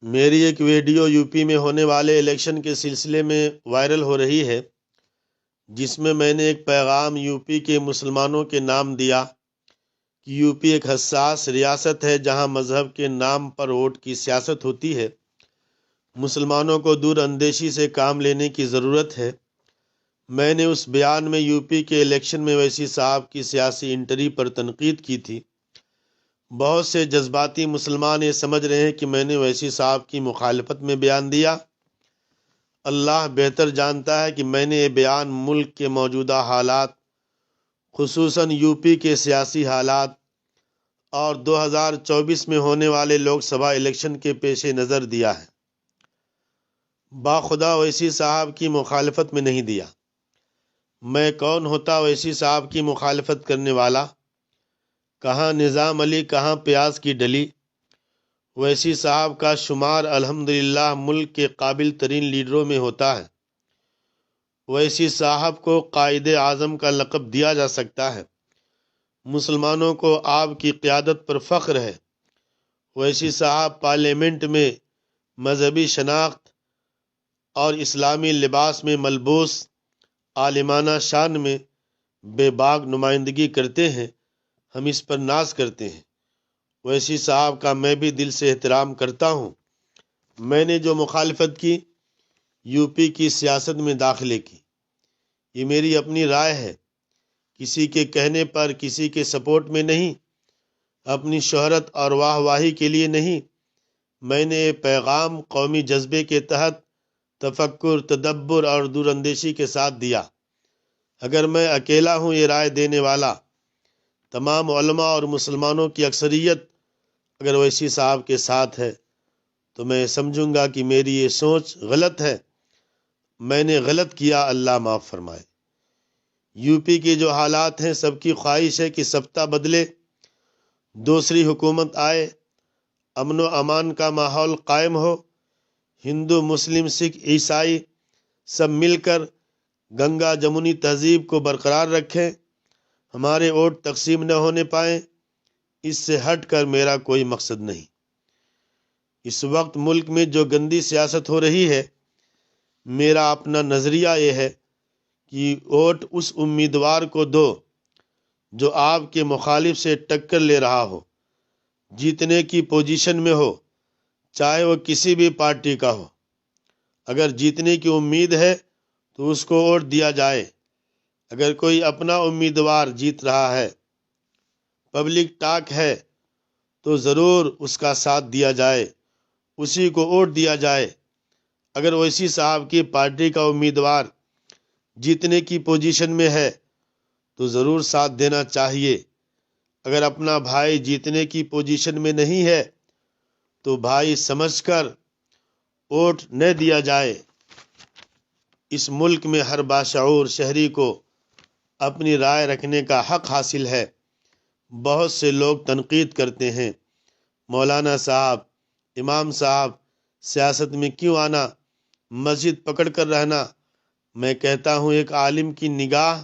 میری ایک video U P میں ہونے والے الیکشن کے سلسلے میں وائرل ہو رہی ہے، جس میں نے ایک پیغام یو پی کے مسلمانوں کے نام دیا کہ یو پی ایک حساس ریاست ہے جہاں مذہب کے نام پر ووٹ کی سیاست ہوتی ہے۔ مسلمانوں کو دور اندیشی سے کام لینے کی ضرورت ہے۔ میں نے اس بیان میں یو پی کے الیکشن میں اویسی صاحب کی سیاسی انٹری پر تنقید کی تھی۔ بہت سے جذباتی مسلمان یہ سمجھ رہے ہیں کہ میں نے اویسی صاحب کی مخالفت میں بیان دیا۔ اللہ بہتر جانتا ہے کہ میں نے یہ بیان ملک کے موجودہ حالات، خصوصاً یو پی کے سیاسی حالات اور 2024 میں ہونے والے لوک سبھا الیکشن کے پیش نظر دیا ہے۔ باخدا اویسی صاحب کی مخالفت میں نہیں دیا۔ میں کون ہوتا اویسی صاحب کی مخالفت کرنے والا؟ کہاں نظام علی، کہاں پیاز کی ڈلی۔ اویسی صاحب کا شمار الحمدللہ ملک کے قابل ترین لیڈروں میں ہوتا ہے۔ اویسی صاحب کو قائد اعظم کا لقب دیا جا سکتا ہے۔ مسلمانوں کو آپ کی قیادت پر فخر ہے۔ اویسی صاحب پارلیمنٹ میں مذہبی شناخت اور اسلامی لباس میں ملبوس عالمانہ شان میں بے باک نمائندگی کرتے ہیں۔ ہم اس پر ناز کرتے ہیں۔ اویسی صاحب کا میں بھی دل سے احترام کرتا ہوں۔ میں نے جو مخالفت کی، یو پی کی سیاست میں داخلے کی، یہ میری اپنی رائے ہے، کسی کے کہنے پر، کسی کے سپورٹ میں نہیں، اپنی شہرت اور واہ واہی کے لیے نہیں۔ میں نے یہ پیغام قومی جذبے کے تحت تفکر، تدبر اور دور اندیشی کے ساتھ دیا۔ اگر میں اکیلا ہوں یہ رائے دینے والا، تمام علماء اور مسلمانوں کی اکثریت اگر اویسی صاحب کے ساتھ ہے تو میں سمجھوں گا کہ میری یہ سوچ غلط ہے، میں نے غلط کیا، اللہ معاف فرمائے۔ یو پی کے جو حالات ہیں، سب کی خواہش ہے کہ سبتا بدلے، دوسری حکومت آئے، امن و امان کا ماحول قائم ہو، ہندو، مسلم، سکھ، عیسائی سب مل کر گنگا جمنی تہذیب کو برقرار رکھیں، ہمارے ووٹ تقسیم نہ ہونے پائیں۔ اس سے ہٹ کر میرا کوئی مقصد نہیں۔ اس وقت ملک میں جو گندی سیاست ہو رہی ہے، میرا اپنا نظریہ یہ ہے کہ ووٹ اس امیدوار کو دو جو آپ کے مخالف سے ٹکر لے رہا ہو، جیتنے کی پوزیشن میں ہو، چاہے وہ کسی بھی پارٹی کا ہو۔ اگر جیتنے کی امید ہے تو اس کو ووٹ دیا جائے۔ اگر کوئی اپنا امیدوار جیت رہا ہے، پبلک ٹاک ہے، تو ضرور اس کا ساتھ دیا جائے، اسی کو ووٹ دیا جائے۔ اگر اویسی صاحب کی پارٹی کا امیدوار جیتنے کی پوزیشن میں ہے تو ضرور ساتھ دینا چاہیے۔ اگر اپنا بھائی جیتنے کی پوزیشن میں نہیں ہے تو بھائی سمجھ کر ووٹ نہ دیا جائے۔ اس ملک میں ہر باشعور شہری کو اپنی رائے رکھنے کا حق حاصل ہے۔ بہت سے لوگ تنقید کرتے ہیں، مولانا صاحب، امام صاحب، سیاست میں کیوں آنا، مسجد پکڑ کر رہنا۔ میں کہتا ہوں ایک عالم کی نگاہ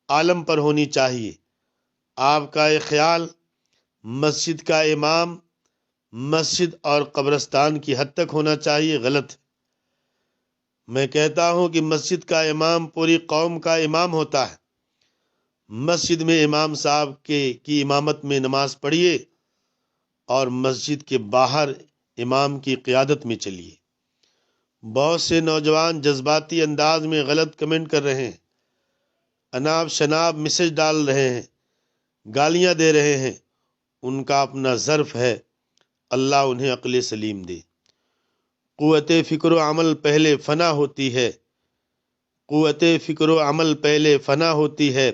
عالم پر ہونی چاہیے۔ آپ کا یہ خیال مسجد کا امام مسجد اور قبرستان کی حد تک ہونا چاہیے، غلط ہے۔ میں کہتا ہوں کہ مسجد کا امام پوری قوم کا امام ہوتا ہے۔ مسجد میں امام صاحب کی امامت میں نماز پڑھیے اور مسجد کے باہر امام کی قیادت میں چلیے۔ بہت سے نوجوان جذباتی انداز میں غلط کمنٹ کر رہے ہیں، اناب شناب میسج ڈال رہے ہیں، گالیاں دے رہے ہیں۔ ان کا اپنا ظرف ہے، اللہ انہیں عقل سلیم دے۔ قوت فکر و عمل پہلے فنا ہوتی ہے، قوت فکر و عمل پہلے فنا ہوتی ہے،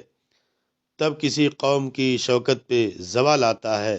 تب کسی قوم کی شوکت پہ زوال آتا ہے۔